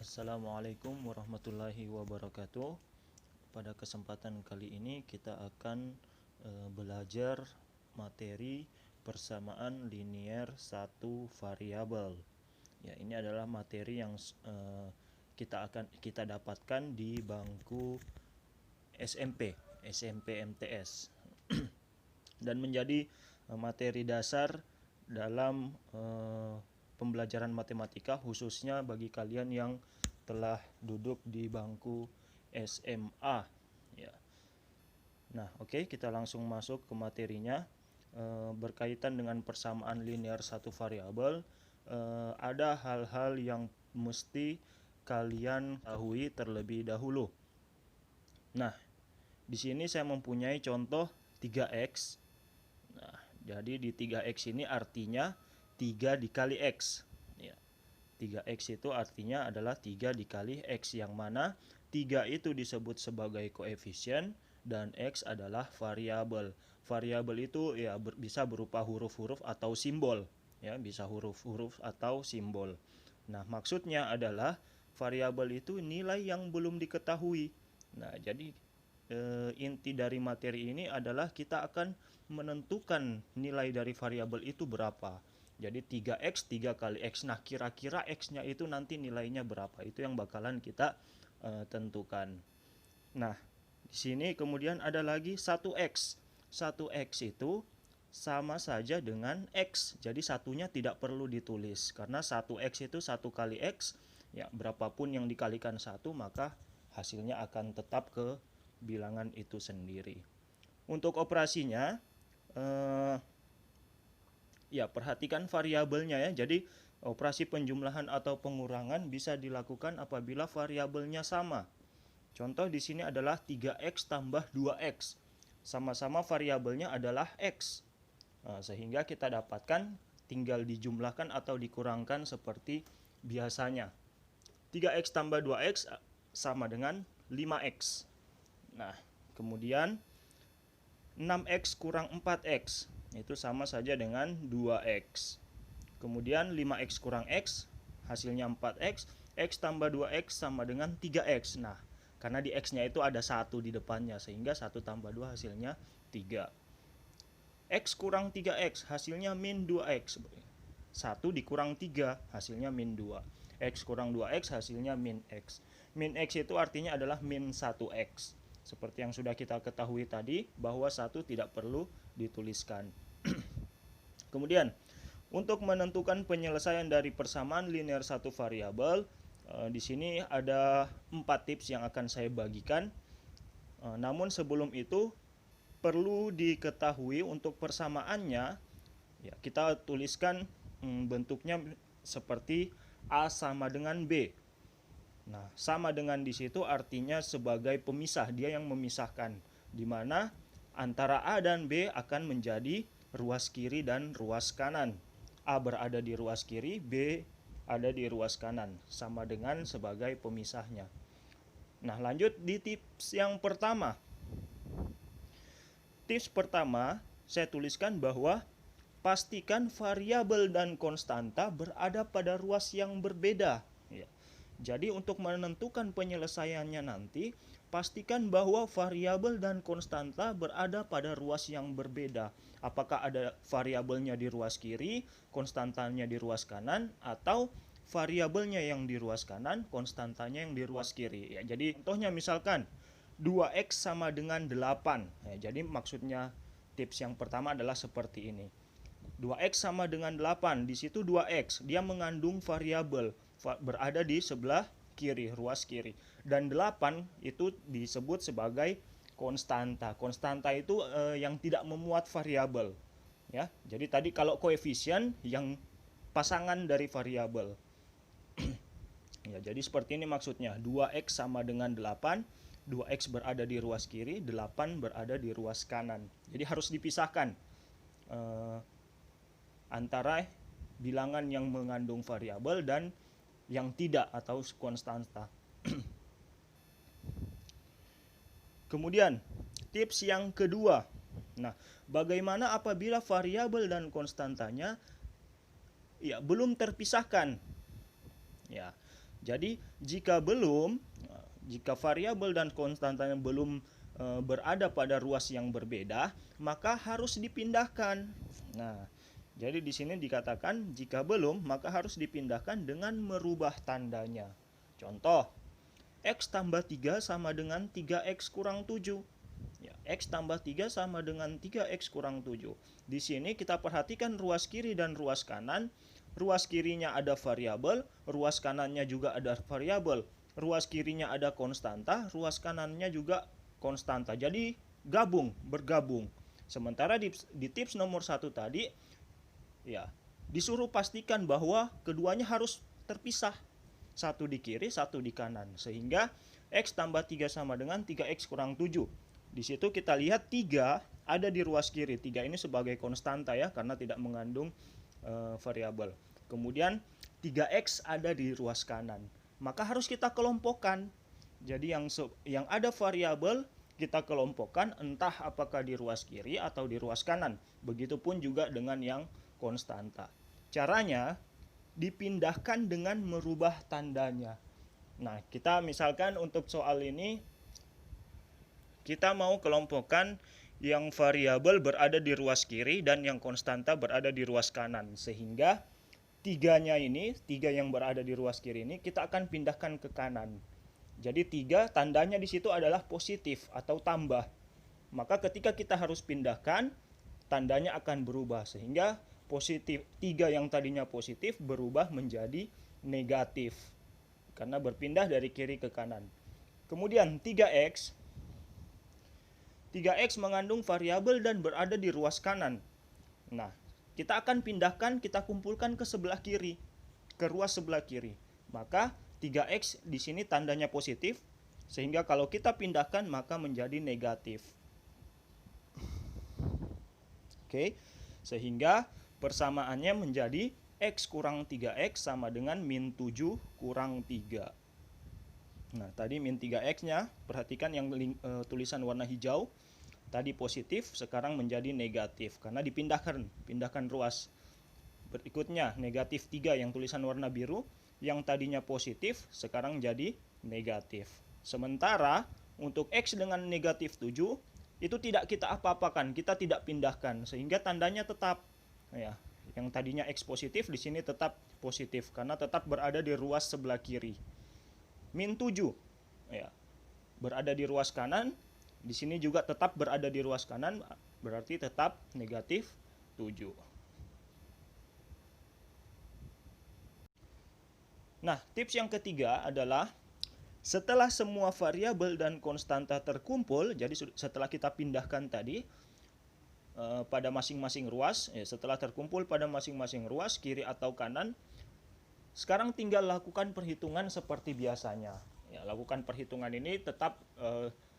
Assalamualaikum warahmatullahi wabarakatuh. Pada kesempatan kali ini kita akan belajar materi persamaan linier satu variabel. Ya, ini adalah materi yang kita dapatkan di bangku SMP MTS dan menjadi materi dasar dalam pembelajaran matematika, khususnya bagi kalian yang telah duduk di bangku SMA ya. Nah, oke, kita langsung masuk ke materinya. Berkaitan dengan persamaan linear satu variabel, ada hal-hal yang mesti kalian ketahui terlebih dahulu. Nah, di sini saya mempunyai contoh 3x. Nah, jadi di 3x ini artinya 3 dikali x. Ya. 3x itu artinya adalah 3 dikali x, yang mana 3 itu disebut sebagai koefisien dan x adalah variabel. Variabel itu ya bisa berupa huruf-huruf atau simbol. Ya, bisa huruf-huruf atau simbol. Nah, maksudnya adalah variabel itu nilai yang belum diketahui. Nah, jadi inti dari materi ini adalah kita akan menentukan nilai dari variabel itu berapa. Jadi 3x 3 kali x. Nah, kira-kira x-nya itu nanti nilainya berapa? Itu yang bakalan kita tentukan. Nah, di sini kemudian ada lagi 1x. 1x itu sama saja dengan x. Jadi satunya tidak perlu ditulis karena 1x itu 1 kali x. Ya, berapapun yang dikalikan 1 maka hasilnya akan tetap ke bilangan itu sendiri. Untuk operasinya ya, perhatikan variabelnya ya. Jadi operasi penjumlahan atau pengurangan bisa dilakukan apabila variabelnya sama. Contoh di sini adalah 3x tambah 2x. Sama-sama variabelnya adalah x. Nah, sehingga kita dapatkan tinggal dijumlahkan atau dikurangkan seperti biasanya. 3x tambah 2x sama dengan 5x. Nah, kemudian 6x kurang 4x itu sama saja dengan 2x. Kemudian 5x kurang x hasilnya 4x. X tambah 2x sama dengan 3x. Nah, karena di x-nya itu ada 1 di depannya, sehingga 1 tambah 2 hasilnya 3. X kurang 3x hasilnya min 2x. 1 dikurang 3 hasilnya min 2. X kurang 2x hasilnya min x. Min x itu artinya adalah min 1x. Seperti yang sudah kita ketahui tadi, bahwa 1 tidak perlu dituliskan. Kemudian, untuk menentukan penyelesaian dari persamaan linear satu variabel, di sini ada 4 tips yang akan saya bagikan. Namun sebelum itu, perlu diketahui untuk persamaannya, ya, kita tuliskan bentuknya seperti A sama dengan B. Nah, sama dengan di situ artinya sebagai pemisah, dia yang memisahkan, di mana antara A dan B akan menjadi ruas kiri dan ruas kanan. A berada di ruas kiri, B ada di ruas kanan, sama dengan sebagai pemisahnya. Nah, lanjut di tips yang pertama. Tips pertama, saya tuliskan bahwa pastikan variabel dan konstanta berada pada ruas yang berbeda. Ya. Jadi untuk menentukan penyelesaiannya nanti, pastikan bahwa variabel dan konstanta berada pada ruas yang berbeda. Apakah ada variabelnya di ruas kiri, konstantanya di ruas kanan, atau variabelnya yang di ruas kanan, konstantanya yang di ruas kiri. Ya, jadi contohnya misalkan 2x sama dengan 8. Ya, jadi maksudnya tips yang pertama adalah seperti ini. 2x sama dengan 8, di situ 2x, dia mengandung variabel, berada di sebelah kiri, ruas kiri. Dan 8 itu disebut sebagai konstanta. Konstanta itu yang tidak memuat variabel. Ya, jadi tadi kalau koefisien yang pasangan dari variabel. Ya, jadi seperti ini maksudnya. 2x sama dengan 8, 2x berada di ruas kiri, 8 berada di ruas kanan. Jadi harus dipisahkan antara bilangan yang mengandung variabel dan yang tidak atau konstanta. Kemudian tips yang kedua. Nah, bagaimana apabila variabel dan konstantanya ya belum terpisahkan? Ya, Jadi jika variabel dan konstantanya belum berada pada ruas yang berbeda, maka harus dipindahkan. Nah, jadi di sini dikatakan jika belum, maka harus dipindahkan dengan merubah tandanya. Contoh, X tambah 3 sama dengan 3X kurang 7. Ya, X tambah 3 sama dengan 3X kurang 7. Di sini kita perhatikan ruas kiri dan ruas kanan. Ruas kirinya ada variabel, ruas kanannya juga ada variabel. Ruas kirinya ada konstanta, ruas kanannya juga konstanta. Jadi bergabung. Sementara di tips nomor 1 tadi, ya, disuruh pastikan bahwa keduanya harus terpisah. Satu di kiri, satu di kanan. Sehingga X tambah 3 sama dengan 3X kurang 7. Di situ kita lihat 3 ada di ruas kiri. 3 ini sebagai konstanta ya, karena tidak mengandung variabel. Kemudian 3X ada di ruas kanan. Maka harus kita kelompokkan. Jadi yang ada variabel kita kelompokkan, entah apakah di ruas kiri atau di ruas kanan. Begitupun juga dengan yang konstanta. Caranya dipindahkan dengan merubah tandanya. Nah, kita misalkan untuk soal ini kita mau kelompokkan yang variabel berada di ruas kiri dan yang konstanta berada di ruas kanan. Sehingga tiga yang berada di ruas kiri ini kita akan pindahkan ke kanan. Jadi 3 tandanya di situ adalah positif atau tambah. Maka ketika kita harus pindahkan, tandanya akan berubah sehingga positif 3 yang tadinya positif berubah menjadi negatif karena berpindah dari kiri ke kanan. Kemudian 3X mengandung variabel dan berada di ruas kanan. Nah, kita akan pindahkan, kita kumpulkan ke sebelah kiri, ke ruas sebelah kiri. Maka 3X di sini tandanya positif, sehingga kalau kita pindahkan maka menjadi negatif. Oke, sehingga persamaannya menjadi X kurang 3X sama dengan min 7 kurang 3. Nah, tadi min 3X-nya, perhatikan yang tulisan warna hijau, tadi positif, sekarang menjadi negatif, karena pindahkan ruas. Berikutnya, negatif 3 yang tulisan warna biru, yang tadinya positif, sekarang jadi negatif. Sementara, untuk X dengan negatif 7, itu tidak kita apa-apakan, kita tidak pindahkan, sehingga tandanya tetap. Ya, yang tadinya X positif, di sini tetap positif, karena tetap berada di ruas sebelah kiri. Min 7, ya, berada di ruas kanan, di sini juga tetap berada di ruas kanan, berarti tetap negatif 7. Nah, tips yang ketiga adalah setelah semua variabel dan konstanta terkumpul, jadi setelah kita pindahkan tadi pada masing-masing ruas, setelah terkumpul pada masing-masing ruas, kiri atau kanan, sekarang tinggal lakukan perhitungan seperti biasanya. Ya, lakukan perhitungan ini tetap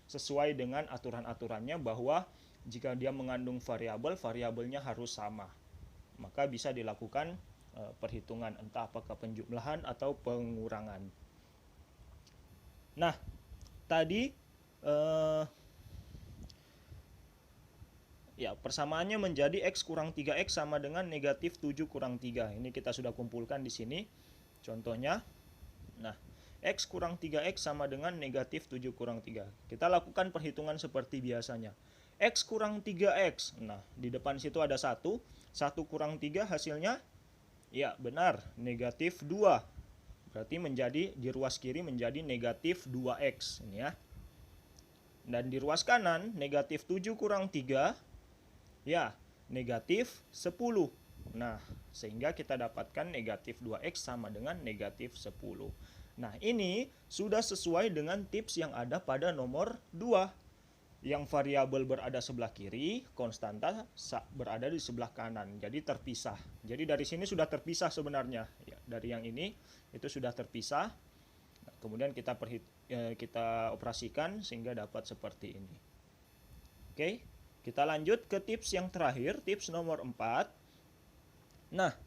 sesuai dengan aturan-aturannya bahwa jika dia mengandung variabel, variabelnya harus sama. Maka bisa dilakukan perhitungan, entah apakah penjumlahan atau pengurangan. Nah, tadi ya, persamaannya menjadi X kurang 3X sama dengan negatif 7 kurang 3. Ini kita sudah kumpulkan di sini contohnya. Nah, X kurang 3X sama dengan negatif 7 kurang 3. Kita lakukan perhitungan seperti biasanya. X kurang 3X. Nah, di depan situ ada 1. 1 kurang 3 hasilnya, ya benar, negatif 2. Berarti menjadi di ruas kiri menjadi negatif 2X. Ini ya. Dan di ruas kanan, negatif 7 kurang 3, ya, negatif 10. Nah, sehingga kita dapatkan negatif 2X sama dengan negatif 10. Nah, ini sudah sesuai dengan tips yang ada pada nomor 2. Yang variabel berada sebelah kiri, konstanta berada di sebelah kanan. Jadi terpisah. Jadi dari sini sudah terpisah sebenarnya. Ya, dari yang ini itu sudah terpisah. Nah, kemudian kita operasikan sehingga dapat seperti ini. Oke, kita lanjut ke tips yang terakhir, tips nomor 4. Nah,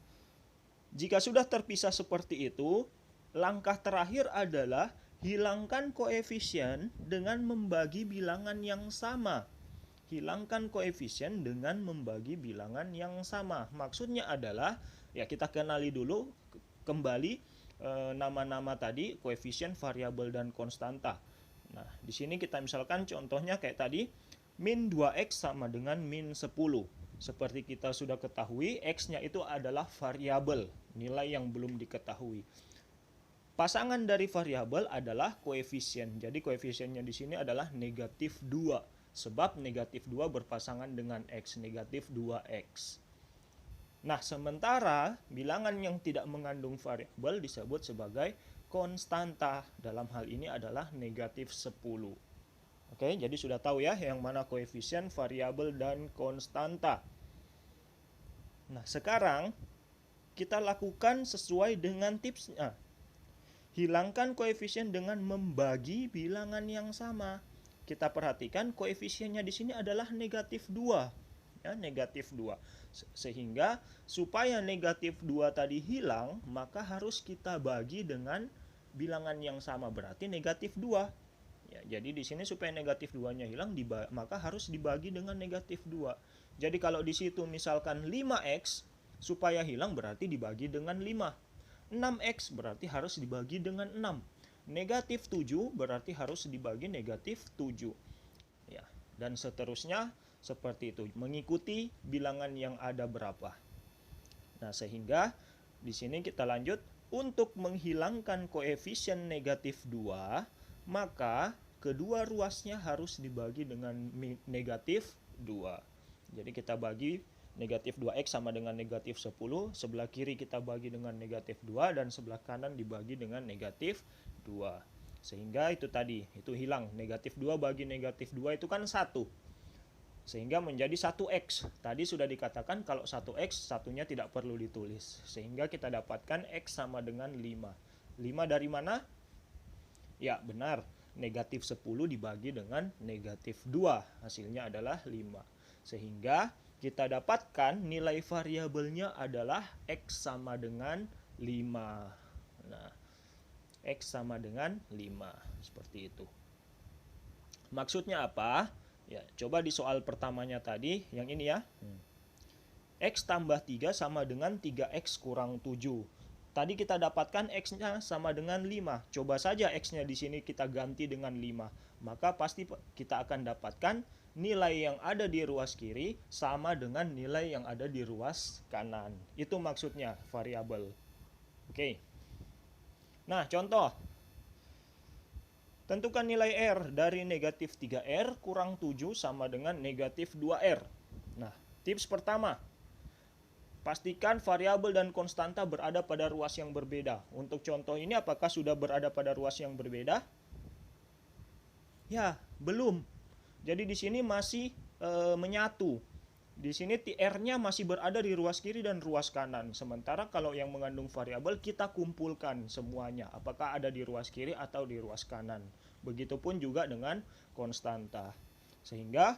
jika sudah terpisah seperti itu, langkah terakhir adalah hilangkan koefisien dengan membagi bilangan yang sama. Hilangkan koefisien dengan membagi bilangan yang sama. Maksudnya adalah, ya kita kenali dulu kembali nama-nama tadi, koefisien, variabel, dan konstanta. Nah, di sini kita misalkan contohnya kayak tadi, min 2x sama dengan min 10. Seperti kita sudah ketahui, x-nya itu adalah variabel, nilai yang belum diketahui. Pasangan dari variabel adalah koefisien. Jadi koefisiennya di sini adalah negatif 2. Sebab negatif 2 berpasangan dengan x, negatif 2x. Nah, sementara bilangan yang tidak mengandung variabel disebut sebagai konstanta. Dalam hal ini adalah negatif 10. Oke, jadi sudah tahu ya yang mana koefisien, variabel, dan konstanta. Nah, sekarang kita lakukan sesuai dengan tipsnya. Hilangkan koefisien dengan membagi bilangan yang sama. Kita perhatikan koefisiennya di sini adalah negatif 2. Ya, negatif 2. Sehingga supaya negatif 2 tadi hilang, maka harus kita bagi dengan bilangan yang sama, berarti negatif 2. Ya, jadi di sini supaya negatif 2-nya hilang, maka harus dibagi dengan negatif 2. Jadi kalau di situ misalkan 5x, supaya hilang berarti dibagi dengan 5. 6x berarti harus dibagi dengan 6. Negatif 7 berarti harus dibagi negatif 7. Ya, dan seterusnya seperti itu, mengikuti bilangan yang ada berapa. Nah, sehingga di sini kita lanjut, untuk menghilangkan koefisien negatif 2, maka kedua ruasnya harus dibagi dengan negatif 2. Jadi kita bagi negatif 2x sama dengan negatif 10, sebelah kiri kita bagi dengan negatif 2, dan sebelah kanan dibagi dengan negatif 2. Sehingga itu tadi, itu hilang. Negatif 2 bagi negatif 2 itu kan 1. Sehingga menjadi 1x. Tadi sudah dikatakan kalau 1x, satunya tidak perlu ditulis. Sehingga kita dapatkan x sama dengan 5. 5 dari mana? Ya, benar. Negatif 10 dibagi dengan negatif 2. Hasilnya adalah 5. Sehingga kita dapatkan nilai variabelnya adalah x sama dengan 5. Nah, x sama dengan 5. Seperti itu. Maksudnya apa? Ya, coba di soal pertamanya tadi, yang ini ya. X tambah 3 sama dengan 3x kurang 7. Tadi kita dapatkan x-nya sama dengan 5. Coba saja x-nya di sini kita ganti dengan 5. Maka pasti kita akan dapatkan nilai yang ada di ruas kiri sama dengan nilai yang ada di ruas kanan. Itu maksudnya variabel. Oke. Nah, contoh. Tentukan nilai R dari negatif 3R kurang 7 sama dengan negatif 2R. Nah, tips pertama. Pastikan variabel dan konstanta berada pada ruas yang berbeda. Untuk contoh ini apakah sudah berada pada ruas yang berbeda? Ya, belum. Jadi di sini masih menyatu. Di sini R-nya masih berada di ruas kiri dan ruas kanan. Sementara kalau yang mengandung variabel kita kumpulkan semuanya. Apakah ada di ruas kiri atau di ruas kanan. Begitupun juga dengan konstanta. Sehingga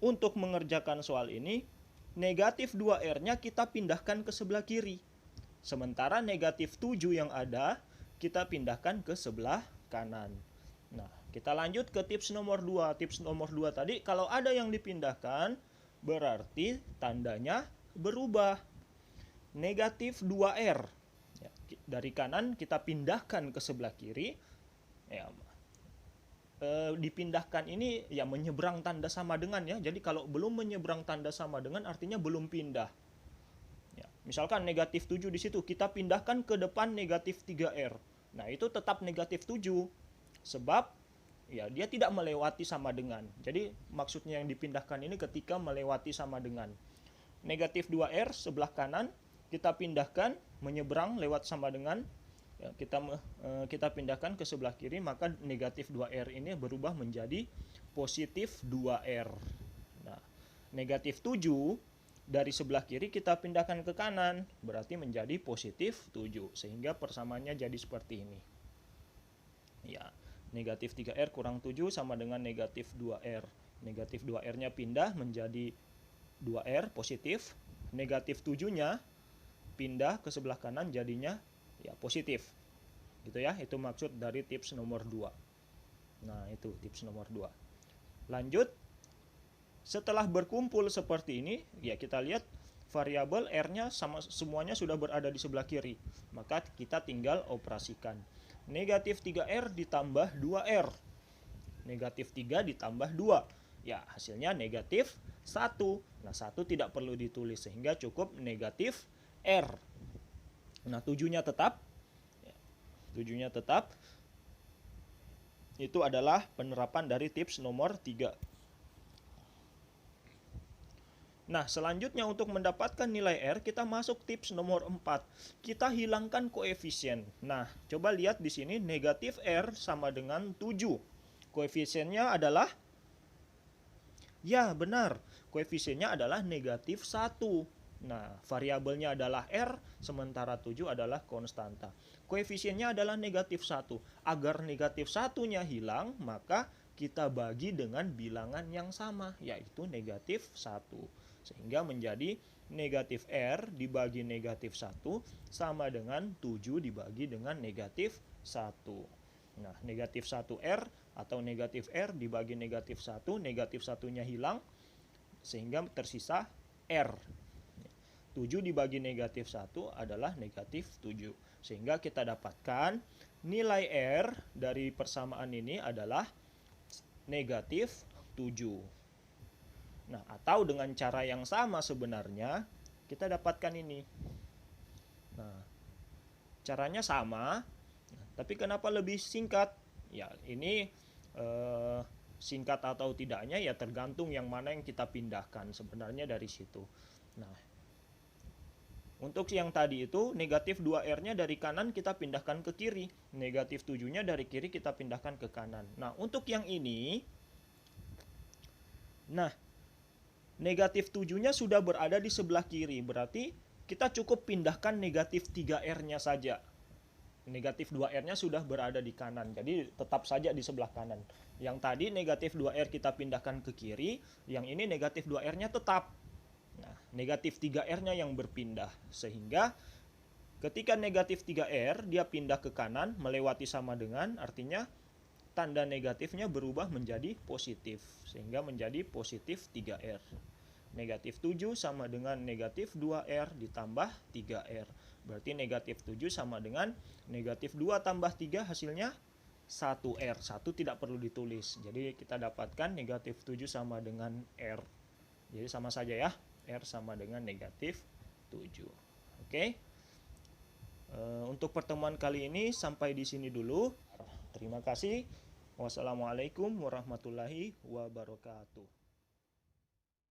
untuk mengerjakan soal ini, negatif 2R-nya kita pindahkan ke sebelah kiri. Sementara negatif 7 yang ada, kita pindahkan ke sebelah kanan. Nah, kita lanjut ke tips nomor 2. Tips nomor 2 tadi, kalau ada yang dipindahkan, berarti tandanya berubah. Negatif 2R. Ya, dari kanan kita pindahkan ke sebelah kiri. Ya, dipindahkan ini ya menyeberang tanda sama dengan ya. Jadi kalau belum menyeberang tanda sama dengan artinya belum pindah. Ya, misalkan negatif 7 di situ, kita pindahkan ke depan negatif 3R. Nah, itu tetap negatif 7. Sebab ya dia tidak melewati sama dengan. Jadi maksudnya yang dipindahkan ini ketika melewati sama dengan. Negatif 2R sebelah kanan kita pindahkan menyeberang lewat sama dengan. Ya, kita pindahkan ke sebelah kiri, maka negatif 2R ini berubah menjadi positif 2R. Nah, negatif 7 dari sebelah kiri kita pindahkan ke kanan, berarti menjadi positif 7. Sehingga persamaannya jadi seperti ini. Ya, negatif 3R kurang 7 sama dengan negatif 2R. Negatif 2R-nya pindah menjadi 2R positif. Negatif 7-nya pindah ke sebelah kanan jadinya ya positif. Gitu ya, itu maksud dari tips nomor 2. Nah, itu tips nomor 2. Lanjut. Setelah berkumpul seperti ini, ya kita lihat variabel R-nya sama semuanya sudah berada di sebelah kiri. Maka kita tinggal operasikan. Negatif 3R ditambah 2R. Negatif 3 ditambah 2. Ya, hasilnya negatif 1. Nah, 1 tidak perlu ditulis sehingga cukup negatif R. Nah, tujuhnya tetap. Tujuhnya tetap. Itu adalah penerapan dari tips nomor 3. Nah, selanjutnya untuk mendapatkan nilai R, kita masuk tips nomor 4. Kita hilangkan koefisien. Nah, coba lihat di sini negatif R sama dengan 7. Koefisiennya adalah, ya benar, koefisiennya adalah negatif 1. Nah, variabelnya adalah R, sementara 7 adalah konstanta. Koefisiennya adalah negatif 1. Agar negatif 1-nya hilang, maka kita bagi dengan bilangan yang sama, yaitu negatif 1. Sehingga menjadi negatif R dibagi negatif 1 sama dengan 7 dibagi dengan negatif 1. Nah, negatif 1R atau negatif R dibagi negatif 1, negatif 1-nya hilang, sehingga tersisa R. 7 dibagi negatif 1 adalah negatif 7. Sehingga kita dapatkan nilai R dari persamaan ini adalah negatif 7. Nah, atau dengan cara yang sama sebenarnya kita dapatkan ini. Nah, caranya sama, tapi kenapa lebih singkat? Ya, ini singkat atau tidaknya ya tergantung yang mana yang kita pindahkan sebenarnya dari situ. Nah, untuk yang tadi itu negatif 2R-nya dari kanan kita pindahkan ke kiri, negatif 7-nya dari kiri kita pindahkan ke kanan. Nah, untuk yang ini, nah, negatif 7-nya sudah berada di sebelah kiri, berarti kita cukup pindahkan negatif 3R-nya saja. Negatif 2R-nya sudah berada di kanan, jadi tetap saja di sebelah kanan. Yang tadi negatif 2R kita pindahkan ke kiri, yang ini negatif 2R-nya tetap. Nah, negatif 3R-nya yang berpindah, sehingga ketika negatif 3R dia pindah ke kanan melewati sama dengan, artinya tanda negatifnya berubah menjadi positif, sehingga menjadi positif 3R. Negatif 7 sama dengan negatif 2R ditambah 3R. Berarti negatif 7 sama dengan negatif 2 tambah 3 hasilnya 1R. 1 tidak perlu ditulis. Jadi kita dapatkan negatif 7 sama dengan R. Jadi sama saja ya. R sama dengan negatif 7. Oke. Untuk pertemuan kali ini sampai di sini dulu. Terima kasih. Wassalamualaikum warahmatullahi wabarakatuh.